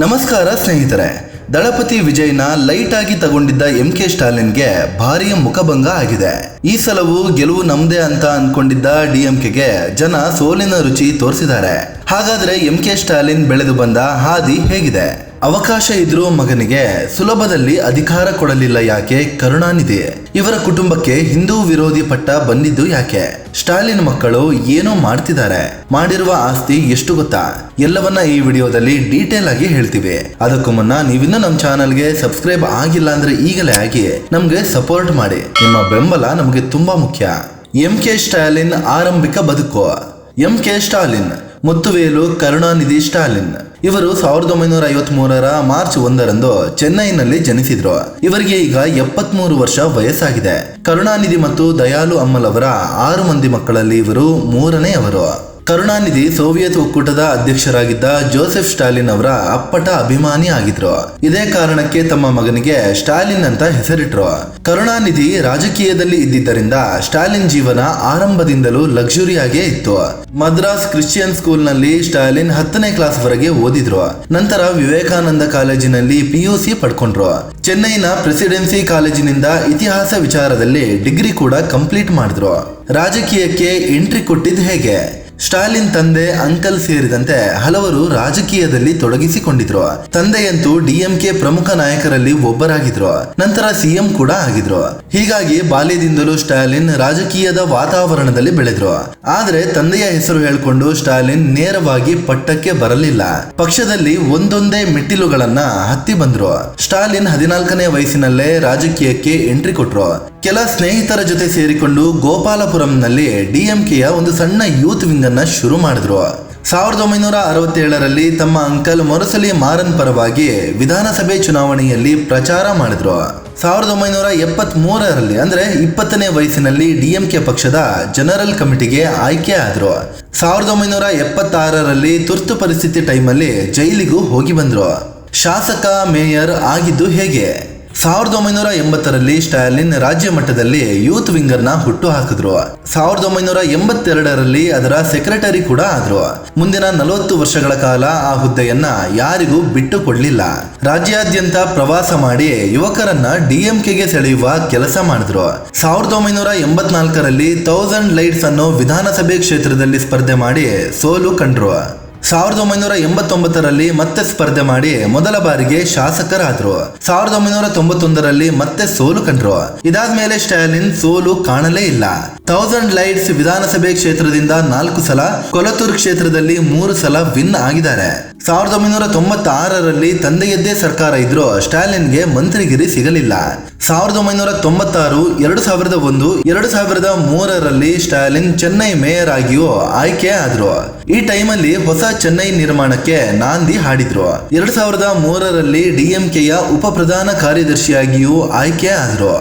ನಮಸ್ಕಾರ ಸ್ನೇಹಿತರೆ. ದಳಪತಿ ವಿಜಯ್ನ ಲೈಟ್ ಆಗಿ ತಗೊಂಡಿದ್ದ MK ಸ್ಟಾಲಿನ್ಗೆ ಭಾರಿ ಮುಖಭಂಗ ಆಗಿದೆ. ಈ ಸಲವೂ ಗೆಲುವು ನಮ್ದೇ ಅಂತ ಅನ್ಕೊಂಡಿದ್ದ DMKಗೆ ಜನ ಸೋಲಿನ ರುಚಿ ತೋರಿಸಿದ್ದಾರೆ. ಹಾಗಾದ್ರೆ MK ಸ್ಟಾಲಿನ್ ಬೆಳೆದು ಬಂದ ಹಾದಿ ಹೇಗಿದೆ? ಅವಕಾಶ ಇದ್ರೂ ಮಗನಿಗೆ ಸುಲಭದಲ್ಲಿ ಅಧಿಕಾರ ಕೊಡಲಿಲ್ಲ ಯಾಕೆ ಕರುಣಾನಿಧಿ? ಇವರ ಕುಟುಂಬಕ್ಕೆ ಹಿಂದೂ ವಿರೋಧಿ ಪಟ್ಟ ಬಂದಿದ್ದು ಯಾಕೆ? ಸ್ಟಾಲಿನ್ ಮಕ್ಕಳು ಏನೋ ಮಾಡ್ತಿದ್ದಾರೆ, ಮಾಡಿರುವ ಆಸ್ತಿ ಎಷ್ಟು ಗೊತ್ತಾ? ಎಲ್ಲವನ್ನ ಈ ವಿಡಿಯೋದಲ್ಲಿ ಡೀಟೇಲ್ ಆಗಿ ಹೇಳ್ತೀವಿ. ಅದಕ್ಕೂ ಮುನ್ನ ನೀವಿನ್ನೂ ನಮ್ಮ ಚಾನಲ್ಗೆ ಸಬ್ಸ್ಕ್ರೈಬ್ ಆಗಿಲ್ಲ ಅಂದ್ರೆ ಈಗಲೇ ಆಗಿ ನಮ್ಗೆ ಸಪೋರ್ಟ್ ಮಾಡಿ. ನಿಮ್ಮ ಬೆಂಬಲ ನಮಗೆ ತುಂಬಾ ಮುಖ್ಯ. MK ಸ್ಟಾಲಿನ್ ಆರಂಭಿಕ ಬದುಕು. MK ಸ್ಟಾಲಿನ್ ಮುತ್ತುವೇಲು ಕರುಣಾನಿಧಿ ಸ್ಟಾಲಿನ್ ಇವರು 1953 ಮಾರ್ಚ್ 1 ಚೆನ್ನೈನಲ್ಲಿ ಜನಿಸಿದ್ರು. ಇವರಿಗೆ ಈಗ 73 ವರ್ಷ ವಯಸ್ಸಾಗಿದೆ. ಕರುಣಾನಿಧಿ ಮತ್ತು ದಯಾಳು ಅಮ್ಮಲ್ ಅವರ 6 ಮಂದಿ ಮಕ್ಕಳಲ್ಲಿ ಇವರು 3ನೇಯವರು. ಕರುಣಾನಿಧಿ ಸೋವಿಯತ್ ಒಕ್ಕೂಟದ ಅಧ್ಯಕ್ಷರಾಗಿದ್ದ ಜೋಸೆಫ್ ಸ್ಟಾಲಿನ್ ಅವರ ಅಪ್ಪಟ ಅಭಿಮಾನಿ ಆಗಿದ್ರು. ಇದೇ ಕಾರಣಕ್ಕೆ ತಮ್ಮ ಮಗನಿಗೆ ಸ್ಟಾಲಿನ್ ಅಂತ ಹೆಸರಿಟ್ರು. ಕರುಣಾನಿಧಿ ರಾಜಕೀಯದಲ್ಲಿ ಇದ್ದಿದ್ದರಿಂದ ಸ್ಟಾಲಿನ್ ಜೀವನ ಆರಂಭದಿಂದಲೂ ಲಕ್ಸುರಿಯಾಗೇ ಇತ್ತು. ಮದ್ರಾಸ್ ಕ್ರಿಶ್ಚಿಯನ್ ಸ್ಕೂಲ್ನಲ್ಲಿ ಸ್ಟಾಲಿನ್ 10ನೇ ಕ್ಲಾಸ್ ವರೆಗೆ ಓದಿದ್ರು. ನಂತರ ವಿವೇಕಾನಂದ ಕಾಲೇಜಿನಲ್ಲಿ PUC ಪಡ್ಕೊಂಡ್ರು. ಚೆನ್ನೈನ ಪ್ರೆಸಿಡೆನ್ಸಿ ಕಾಲೇಜಿನಿಂದ ಇತಿಹಾಸ ವಿಚಾರದಲ್ಲಿ ಡಿಗ್ರಿ ಕೂಡ ಕಂಪ್ಲೀಟ್ ಮಾಡಿದ್ರು. ರಾಜಕೀಯಕ್ಕೆ ಎಂಟ್ರಿ ಕೊಟ್ಟಿದ್ದು ಹೇಗೆ? ಸ್ಟಾಲಿನ್ ತಂದೆ, ಅಂಕಲ್ ಸೇರಿದಂತೆ ಹಲವರು ರಾಜಕೀಯದಲ್ಲಿ ತೊಡಗಿಸಿಕೊಂಡಿದ್ರು. ತಂದೆಯಂತೂ DMK ಪ್ರಮುಖ ನಾಯಕರಲ್ಲಿ ಒಬ್ಬರಾಗಿದ್ರು. ನಂತರ CM ಕೂಡ ಆಗಿದ್ರು. ಹೀಗಾಗಿ ಬಾಲ್ಯದಿಂದಲೂ ಸ್ಟಾಲಿನ್ ರಾಜಕೀಯದ ವಾತಾವರಣದಲ್ಲಿ ಬೆಳೆದ್ರು. ಆದ್ರೆ ತಂದೆಯ ಹೆಸರು ಹೇಳ್ಕೊಂಡು ಸ್ಟಾಲಿನ್ ನೇರವಾಗಿ ಪಟ್ಟಕ್ಕೆ ಬರಲಿಲ್ಲ. ಪಕ್ಷದಲ್ಲಿ ಒಂದೊಂದೇ ಮೆಟ್ಟಿಲುಗಳನ್ನ ಹತ್ತಿ ಬಂದ್ರು. ಸ್ಟಾಲಿನ್ 14ನೇ ವಯಸ್ಸಿನಲ್ಲೇ ರಾಜಕೀಯಕ್ಕೆ ಎಂಟ್ರಿ ಕೊಟ್ರು. ಕೆಲ ಸ್ನೇಹಿತರ ಜೊತೆ ಸೇರಿಕೊಂಡು ಗೋಪಾಲಪುರಂನಲ್ಲಿ DMKಯ ಒಂದು ಸಣ್ಣ ಯೂತ್ ವಿಂಗ್ ಅನ್ನ ಶುರು ಮಾಡಿದ್ರು. 1967ರಲ್ಲಿ ತಮ್ಮ ಅಂಕಲ್ ಮೊರಸಲಿ ಮಾರನ್ ಪರವಾಗಿ ವಿಧಾನಸಭೆ ಚುನಾವಣೆಯಲ್ಲಿ ಪ್ರಚಾರ ಮಾಡಿದ್ರು. 1973ರಲ್ಲಿ ಅಂದ್ರೆ 20ನೇ ವಯಸ್ಸಿನಲ್ಲಿ DMK ಪಕ್ಷದ ಜನರಲ್ ಕಮಿಟಿಗೆ ಆಯ್ಕೆ ಆದ್ರು. 1976ರಲ್ಲಿ ತುರ್ತು ಪರಿಸ್ಥಿತಿ ಟೈಮಲ್ಲಿ ಜೈಲಿಗೂ ಹೋಗಿ ಬಂದ್ರು. ಶಾಸಕ, ಮೇಯರ್ ಆಗಿದ್ದು ಹೇಗೆ? 1980ರಲ್ಲಿ ಸ್ಟಾಲಿನ್ ರಾಜ್ಯ ಮಟ್ಟದಲ್ಲಿ ಯೂತ್ ವಿಂಗರ್ನ ಹುಟ್ಟು ಹಾಕಿದ್ರು. 1982ರಲ್ಲಿ ಅದರ ಸೆಕ್ರೆಟರಿ ಕೂಡ ಆದ್ರು. ಮುಂದಿನ 40 ವರ್ಷಗಳ ಕಾಲ ಆ ಹುದ್ದೆಯನ್ನ ಯಾರಿಗೂ ಬಿಟ್ಟು ಕೊಡ್ಲಿಲ್ಲ. ರಾಜ್ಯಾದ್ಯಂತ ಪ್ರವಾಸ ಮಾಡಿ ಯುವಕರನ್ನ DMKಗೆ ಸೆಳೆಯುವ ಕೆಲಸ ಮಾಡಿದ್ರು. 1984ರಲ್ಲಿ 1000 ಲೈಟ್ಸ್ ಅನ್ನೋ ವಿಧಾನಸಭೆ ಕ್ಷೇತ್ರದಲ್ಲಿ ಸ್ಪರ್ಧೆ ಮಾಡಿ ಸೋಲು ಕಂಡ್ರು. 1989ರಲ್ಲಿ ಮತ್ತೆ ಸ್ಪರ್ಧೆ ಮಾಡಿ ಮೊದಲ ಬಾರಿಗೆ ಶಾಸಕರಾದ್ರು. 1991ರಲ್ಲಿ ಮತ್ತೆ ಸೋಲು ಕಂಡ್ರು. ಇದಾದ್ಮೇಲೆ ಸ್ಟಾಲಿನ್ ಸೋಲು ಕಾಣಲೇ ಇಲ್ಲ. 1000 ಲೈಟ್ಸ್ ವಿಧಾನಸಭೆ ಕ್ಷೇತ್ರದಿಂದ 4 ಸಲ, ಕೊಲತೂರ್ ಕ್ಷೇತ್ರದಲ್ಲಿ 3 ಸಲ ವಿನ್ ಆಗಿದ್ದಾರೆ. 1996ರಲ್ಲಿ ತಂದೆಯದ್ದೇ ಸರ್ಕಾರ ಇದ್ರೂ ಸ್ಟಾಲಿನ್ಗೆ ಮಂತ್ರಿಗಿರಿ ಸಿಗಲಿಲ್ಲ. 1996, 2001, 2003ರಲ್ಲಿ ಸ್ಟಾಲಿನ್ ಚೆನ್ನೈ ಮೇಯರ್ ಆಗಿಯೂ ಆಯ್ಕೆ ಆದ್ರು. ಈ ಟೈಮಲ್ಲಿ ಹೊಸ ಚೆನ್ನೈ ನಿರ್ಮಾಣಕ್ಕೆ ನಾಂದಿ ಹಾಡಿದ್ರು. 2003ರಲ್ಲಿ DMKಯ ಉಪ ಪ್ರಧಾನ ಕಾರ್ಯದರ್ಶಿಯಾಗಿಯೂ ಆಯ್ಕೆ ಆದ್ರು.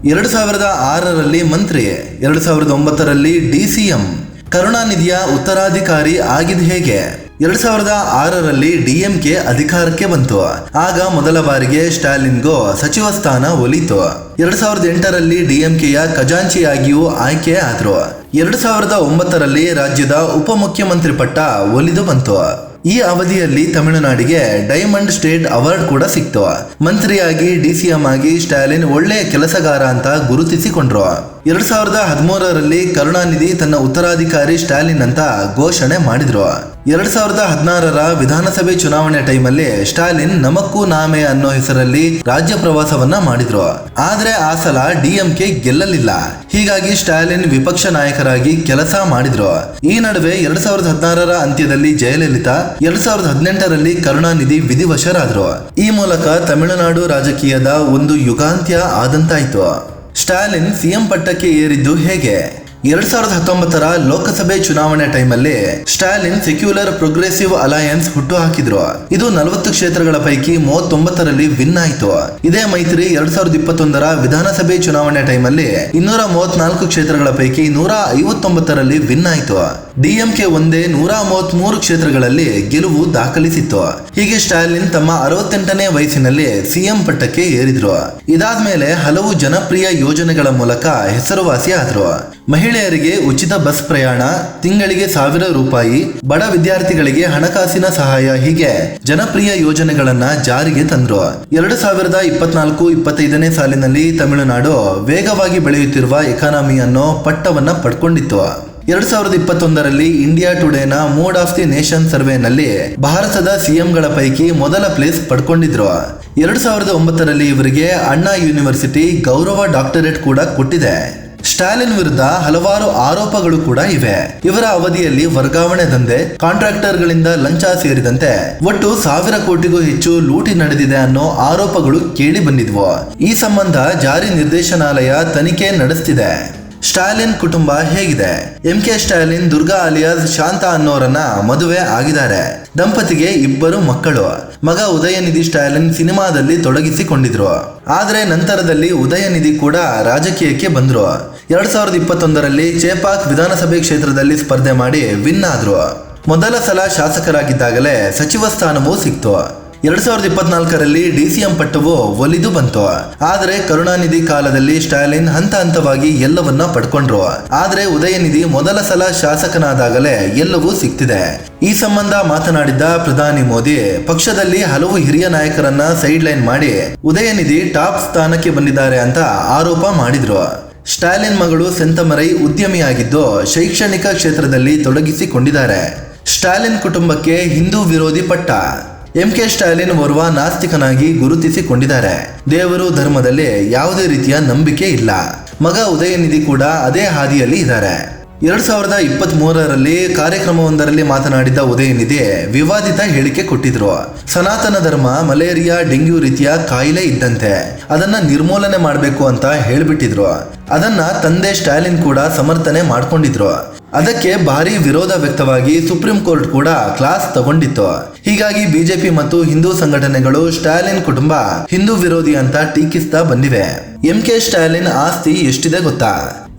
2006ರಲ್ಲಿ ಮಂತ್ರಿ, 2009ರಲ್ಲಿ DCM. ಕರುಣಾನಿಧಿಯ ಉತ್ತರಾಧಿಕಾರಿ ಆಗಿದ್ದು ಹೇಗೆ? 2006ರಲ್ಲಿ DMK ಅಧಿಕಾರಕ್ಕೆ ಬಂತು. ಆಗ ಮೊದಲ ಬಾರಿಗೆ ಸ್ಟಾಲಿನ್ಗೂ ಸಚಿವ ಸ್ಥಾನ ಒಲಿತು. 2008ರಲ್ಲಿ DMKಯ ಖಜಾಂಚಿಯಾಗಿಯೂ ಆಯ್ಕೆ ಆದ್ರು. 2009ರಲ್ಲಿ ರಾಜ್ಯದ ಉಪಮುಖ್ಯಮಂತ್ರಿ ಪಟ್ಟ ಒಲಿದು ಬಂತು. ಈ ಅವಧಿಯಲ್ಲಿ ತಮಿಳುನಾಡಿಗೆ ಡೈಮಂಡ್ ಸ್ಟೇಟ್ ಅವಾರ್ಡ್ ಕೂಡ ಸಿಕ್ತು. ಮಂತ್ರಿಯಾಗಿ DCM ಆಗಿ ಸ್ಟಾಲಿನ್ ಒಳ್ಳೆಯ ಕೆಲಸಗಾರ ಅಂತ ಗುರುತಿಸಿಕೊಂಡ್ರು. 2013ರಲ್ಲಿ ಕರುಣಾನಿಧಿ ತನ್ನ ಉತ್ತರಾಧಿಕಾರಿ ಸ್ಟಾಲಿನ್ ಅಂತ ಘೋಷಣೆ ಮಾಡಿದ್ರು. 2016ರ ವಿಧಾನಸಭೆ ಚುನಾವಣೆ ಟೈಮಲ್ಲಿ ಸ್ಟಾಲಿನ್ ನಮಕ್ಕೂ ನಾಮೆ ಅನ್ನೋ ಹೆಸರಲ್ಲಿ ರಾಜ್ಯ ಪ್ರವಾಸವನ್ನ ಮಾಡಿದ್ರು. ಆದ್ರೆ ಆ ಸಲ DMK ಗೆಲ್ಲಲಿಲ್ಲ. ಹೀಗಾಗಿ ಸ್ಟಾಲಿನ್ ವಿಪಕ್ಷ ನಾಯಕರಾಗಿ ಕೆಲಸ ಮಾಡಿದ್ರು. ಈ ನಡುವೆ 2016ರ ಅಂತ್ಯದಲ್ಲಿ ಜಯಲಲಿತಾ, 2018ರಲ್ಲಿ ಕರುಣಾನಿಧಿ ವಿಧಿವಶರಾದ್ರು. ಈ ಮೂಲಕ ತಮಿಳುನಾಡು ರಾಜಕೀಯದ ಒಂದು ಯುಗಾಂತ್ಯ ಆದಂತಾಯ್ತು. ಸ್ಟಾಲಿನ್ CM ಪಟ್ಟಕ್ಕೆ ಏರಿದ್ದು ಹೇಗೆ? 2019ರ ಲೋಕಸಭೆ ಚುನಾವಣೆ ಟೈಮಲ್ಲಿ ಸ್ಟಾಲಿನ್ ಸೆಕ್ಯುಲರ್ ಪ್ರೋಗ್ರೆಸಿವ್ ಅಲಯನ್ಸ್ ಹುಟ್ಟು ಹಾಕಿದ್ರು. ಇದು 40 ಕ್ಷೇತ್ರಗಳ ಪೈಕಿ 39ರಲ್ಲಿ ವಿನ್ ಆಯ್ತು. ಇದೇ ಮೈತ್ರಿ 2021ರ ವಿಧಾನಸಭೆ ಚುನಾವಣೆ ಟೈಮಲ್ಲಿ 234 ಕ್ಷೇತ್ರಗಳ ಪೈಕಿ 159ರಲ್ಲಿ ವಿನ್ ಆಯ್ತು. ಡಿಎಂಕೆ ಒಂದೇ 133 ಕ್ಷೇತ್ರಗಳಲ್ಲಿ ಗೆಲುವು ದಾಖಲಿಸಿತ್ತು. ಹೀಗೆ ಸ್ಟಾಲಿನ್ ತಮ್ಮ 68ನೇ ವಯಸ್ಸಿನಲ್ಲಿ ಸಿಎಂ ಪಟ್ಟಕ್ಕೆ ಏರಿದ್ರು. ಇದಾದ್ಮೇಲೆ ಹಲವು ಜನಪ್ರಿಯ ಯೋಜನೆಗಳ ಮೂಲಕ ಹೆಸರುವಾಸಿ ಆದ್ರು. ಮಹಿಳೆಯರಿಗೆ ಉಚಿತ ಬಸ್ ಪ್ರಯಾಣ, ತಿಂಗಳಿಗೆ 1000 ರೂಪಾಯಿ, ಬಡ ವಿದ್ಯಾರ್ಥಿಗಳಿಗೆ ಹಣಕಾಸಿನ ಸಹಾಯ, ಹೀಗೆ ಜನಪ್ರಿಯ ಯೋಜನೆಗಳನ್ನ ಜಾರಿಗೆ ತಂದ್ರು. 2024-25ನೇ ಸಾಲಿನಲ್ಲಿ ತಮಿಳುನಾಡು ವೇಗವಾಗಿ ಬೆಳೆಯುತ್ತಿರುವ ಎಕಾನಮಿ ಅನ್ನೋ ಪಟ್ಟವನ್ನ ಪಡ್ಕೊಂಡಿತ್ತು. 2021ರಲ್ಲಿ ಇಂಡಿಯಾ ಟುಡೇನ ಮೂಡ್ ಆಫ್ ದಿ ನೇಷನ್ ಸರ್ವೆನಲ್ಲಿ ಭಾರತದ ಸಿಎಂಗಳ ಪೈಕಿ ಮೊದಲ ಪ್ಲೇಸ್ ಪಡ್ಕೊಂಡಿದ್ರು. 2009ರಲ್ಲಿ ಇವರಿಗೆ ಅಣ್ಣಾ ಯೂನಿವರ್ಸಿಟಿ ಗೌರವ ಡಾಕ್ಟರೇಟ್ ಕೂಡ ಕೊಟ್ಟಿದೆ. ಸ್ಟಾಲಿನ್ ವಿರುದ್ಧ ಹಲವಾರು ಆರೋಪಗಳು ಕೂಡ ಇವೆ. ಇವರ ಅವಧಿಯಲ್ಲಿ ವರ್ಗಾವಣೆ ದಂಧೆ, ಕಾಂಟ್ರಾಕ್ಟರ್ಗಳಿಂದ ಲಂಚ ಸೇರಿದಂತೆ ಒಟ್ಟು 1000 ಕೋಟಿಗೂ ಹೆಚ್ಚು ಲೂಟಿ ನಡೆದಿದೆ ಅನ್ನೋ ಆರೋಪಗಳು ಕೇಳಿ ಬಂದಿದ್ವು. ಈ ಸಂಬಂಧ ಜಾರಿ ನಿರ್ದೇಶನಾಲಯ ತನಿಖೆ ನಡೆಸ್ತಿದೆ. ಸ್ಟಾಲಿನ್ ಕುಟುಂಬ ಹೇಗಿದೆ? ಎಂಕೆ ಸ್ಟಾಲಿನ್ ದುರ್ಗಾ ಅಲಿಯಾಸ್ ಶಾಂತ ಅನ್ನೋರನ್ನ ಮದುವೆ ಆಗಿದ್ದಾರೆ. ದಂಪತಿಗೆ 2 ಮಕ್ಕಳು. ಮಗ ಉದಯನಿಧಿ ಸ್ಟಾಲಿನ್ ಸಿನಿಮಾದಲ್ಲಿ ತೊಡಗಿಸಿಕೊಂಡಿದ್ರು. ಆದ್ರೆ ನಂತರದಲ್ಲಿ ಉದಯನಿಧಿ ಕೂಡ ರಾಜಕೀಯಕ್ಕೆ ಬಂದ್ರು. 2021ರಲ್ಲಿ ಚೇಪಾಕ್ ವಿಧಾನಸಭೆ ಕ್ಷೇತ್ರದಲ್ಲಿ ಸ್ಪರ್ಧೆ ಮಾಡಿ ವಿನ್ ಆದ್ರು. ಮೊದಲ ಸಲ ಶಾಸಕರಾಗಿದ್ದಾಗಲೇ ಸಚಿವ ಸ್ಥಾನವೂ ಸಿಕ್ತು. 2024ರಲ್ಲಿ ಡಿಸಿಎಂ ಪಟ್ಟವು ಒಲಿದು ಬಂತು. ಆದರೆ ಕರುಣಾನಿಧಿ ಕಾಲದಲ್ಲಿ ಸ್ಟಾಲಿನ್ ಹಂತ ಹಂತವಾಗಿ ಎಲ್ಲವನ್ನ ಪಡ್ಕೊಂಡ್ರು. ಆದ್ರೆ ಉದಯನಿಧಿ ಮೊದಲ ಸಲ ಶಾಸಕನಾದಾಗಲೇ ಎಲ್ಲವೂ ಸಿಕ್ತಿದೆ. ಈ ಸಂಬಂಧ ಮಾತನಾಡಿದ್ದ ಪ್ರಧಾನಿ ಮೋದಿ, ಪಕ್ಷದಲ್ಲಿ ಹಲವು ಹಿರಿಯ ನಾಯಕರನ್ನ ಸೈಡ್ ಲೈನ್ ಮಾಡಿ ಉದಯನಿಧಿ ಟಾಪ್ ಸ್ಥಾನಕ್ಕೆ ಬಂದಿದ್ದಾರೆ ಅಂತ ಆರೋಪ ಮಾಡಿದ್ರು. ಸ್ಟಾಲಿನ್ ಮಗಳು ಸೆಂತಮರೈ ಉದ್ಯಮಿಯಾಗಿದ್ದು ಶೈಕ್ಷಣಿಕ ಕ್ಷೇತ್ರದಲ್ಲಿ ತೊಡಗಿಸಿಕೊಂಡಿದ್ದಾರೆ. ಸ್ಟಾಲಿನ್ ಕುಟುಂಬಕ್ಕೆ ಹಿಂದೂ ವಿರೋಧಿ ಪಟ್ಟ. ಎಂಕೆ ಸ್ಟಾಲಿನ್ ಓರ್ವ ನಾಸ್ತಿಕನಾಗಿ ಗುರುತಿಸಿಕೊಂಡಿದ್ದಾರೆ. ದೇವರು ಧರ್ಮದಲ್ಲಿ ಯಾವುದೇ ರೀತಿಯ ನಂಬಿಕೆ ಇಲ್ಲ. ಮಗ ಉದಯನಿಧಿ ಕೂಡ ಅದೇ ಹಾದಿಯಲ್ಲಿ ಇದ್ದಾರೆ. 2023ರಲ್ಲಿ ಕಾರ್ಯಕ್ರಮವೊಂದರಲ್ಲಿ ಮಾತನಾಡಿದ ಉದಯನಿಧಿ ವಿವಾದಿತ ಹೇಳಿಕೆ ಕೊಟ್ಟಿದ್ರು. ಸನಾತನ ಧರ್ಮ ಮಲೇರಿಯಾ, ಡೆಂಗ್ಯೂ ರೀತಿಯ ಕಾಯಿಲೆ ಇದ್ದಂತೆ, ಅದನ್ನ ನಿರ್ಮೂಲನೆ ಮಾಡಬೇಕು ಅಂತ ಹೇಳ್ಬಿಟ್ಟಿದ್ರು. ಅದನ್ನ ತಂದೆ ಸ್ಟಾಲಿನ್ ಕೂಡ ಸಮರ್ಥನೆ ಮಾಡ್ಕೊಂಡಿದ್ರು. ಅದಕ್ಕೆ ಭಾರಿ ವಿರೋಧ ವ್ಯಕ್ತವಾಗಿ ಸುಪ್ರೀಂ ಕೋರ್ಟ್ ಕೂಡ ಕ್ಲಾಸ್ ತಗೊಂಡಿತ್ತು. ಹೀಗಾಗಿ ಬಿಜೆಪಿ ಮತ್ತು ಹಿಂದೂ ಸಂಘಟನೆಗಳು ಸ್ಟಾಲಿನ್ ಕುಟುಂಬ ಹಿಂದೂ ವಿರೋಧಿ ಅಂತ ಟೀಕಿಸ್ತಾ ಬಂದಿವೆ. ಎಂಕೆ ಸ್ಟಾಲಿನ್ ಆಸ್ತಿ ಎಷ್ಟಿದೆ ಗೊತ್ತಾ?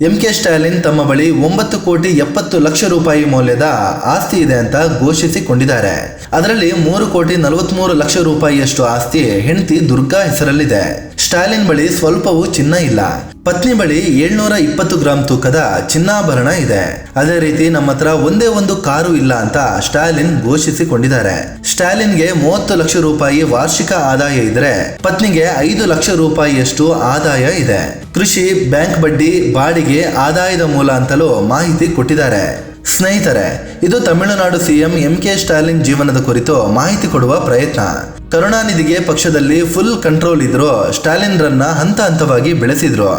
ಎಂಕೆ ಸ್ಟಾಲಿನ್ ತಮ್ಮ ಬಳಿ 9,70,00,000 ರೂಪಾಯಿ ಮೌಲ್ಯದ ಆಸ್ತಿ ಇದೆ ಅಂತ ಘೋಷಿಸಿಕೊಂಡಿದ್ದಾರೆ. ಅದರಲ್ಲಿ 3,43,00,000 ರೂಪಾಯಿಯಷ್ಟು ಆಸ್ತಿ ಹೆಂಡತಿ ದುರ್ಗಾ ಹೆಸರಲ್ಲಿದೆ. ಸ್ಟಾಲಿನ್ ಬಳಿ ಸ್ವಲ್ಪವೂ ಚಿನ್ನ ಇಲ್ಲ. ಪತ್ನಿ ಬಳಿ 720 ಗ್ರಾಂ ತೂಕದ ಚಿನ್ನಾಭರಣ ಇದೆ. ಅದೇ ರೀತಿ ನಮ್ಮ ಹತ್ರ ಒಂದೇ ಒಂದು ಕಾರು ಇಲ್ಲ ಅಂತ ಸ್ಟಾಲಿನ್ ಘೋಷಿಸಿಕೊಂಡಿದ್ದಾರೆ. ಸ್ಟಾಲಿನ್ಗೆ 30 ಲಕ್ಷ ರೂಪಾಯಿ ವಾರ್ಷಿಕ ಆದಾಯ ಇದ್ರೆ ಪತ್ನಿಗೆ 5 ಲಕ್ಷ ರೂಪಾಯಿಯಷ್ಟು ಆದಾಯ ಇದೆ. ಕೃಷಿ, ಬ್ಯಾಂಕ್ ಬಡ್ಡಿ, ಬಾಡಿಗೆ, ಆದಾಯದ ಮೂಲ ಅಂತಲೂ ಮಾಹಿತಿ ಕೊಟ್ಟಿದ್ದಾರೆ. ಸ್ನೇಹಿತರೆ, ಇದು ತಮಿಳುನಾಡು ಸಿಎಂ ಎಂಕೆ ಸ್ಟಾಲಿನ್ ಜೀವನದ ಕುರಿತು ಮಾಹಿತಿ ಕೊಡುವ ಪ್ರಯತ್ನ. ಕರುಣಾನಿಧಿಗೆ ಪಕ್ಷದಲ್ಲಿ ಫುಲ್ ಕಂಟ್ರೋಲ್ ಇದ್ರು. ಸ್ಟಾಲಿನ್ ರನ್ನ ಹಂತ ಹಂತವಾಗಿ ಬೆಳೆಸಿದ್ರು.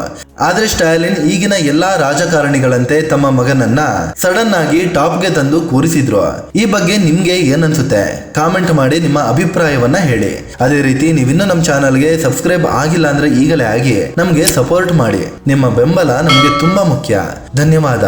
ಆದ್ರೆ ಸ್ಟಾಲಿನ್ ಈಗಿನ ಎಲ್ಲಾ ರಾಜಕಾರಣಿಗಳಂತೆ ತಮ್ಮ ಮಗನನ್ನ ಸಡನ್ ಆಗಿ ಟಾಪ್ಗೆ ತಂದು ಕೂರಿಸಿದ್ರು. ಈ ಬಗ್ಗೆ ನಿಮ್ಗೆ ಏನನ್ಸುತ್ತೆ? ಕಾಮೆಂಟ್ ಮಾಡಿ ನಿಮ್ಮ ಅಭಿಪ್ರಾಯವನ್ನ ಹೇಳಿ. ಅದೇ ರೀತಿ ನೀವಿನ್ನೂ ನಮ್ಮ ಚಾನಲ್ಗೆ ಸಬ್ಸ್ಕ್ರೈಬ್ ಆಗಿಲ್ಲ ಅಂದ್ರೆ ಈಗಲೇ ಆಗಿ ನಮ್ಗೆ ಸಪೋರ್ಟ್ ಮಾಡಿ. ನಿಮ್ಮ ಬೆಂಬಲ ನಮ್ಗೆ ತುಂಬಾ ಮುಖ್ಯ. ಧನ್ಯವಾದ.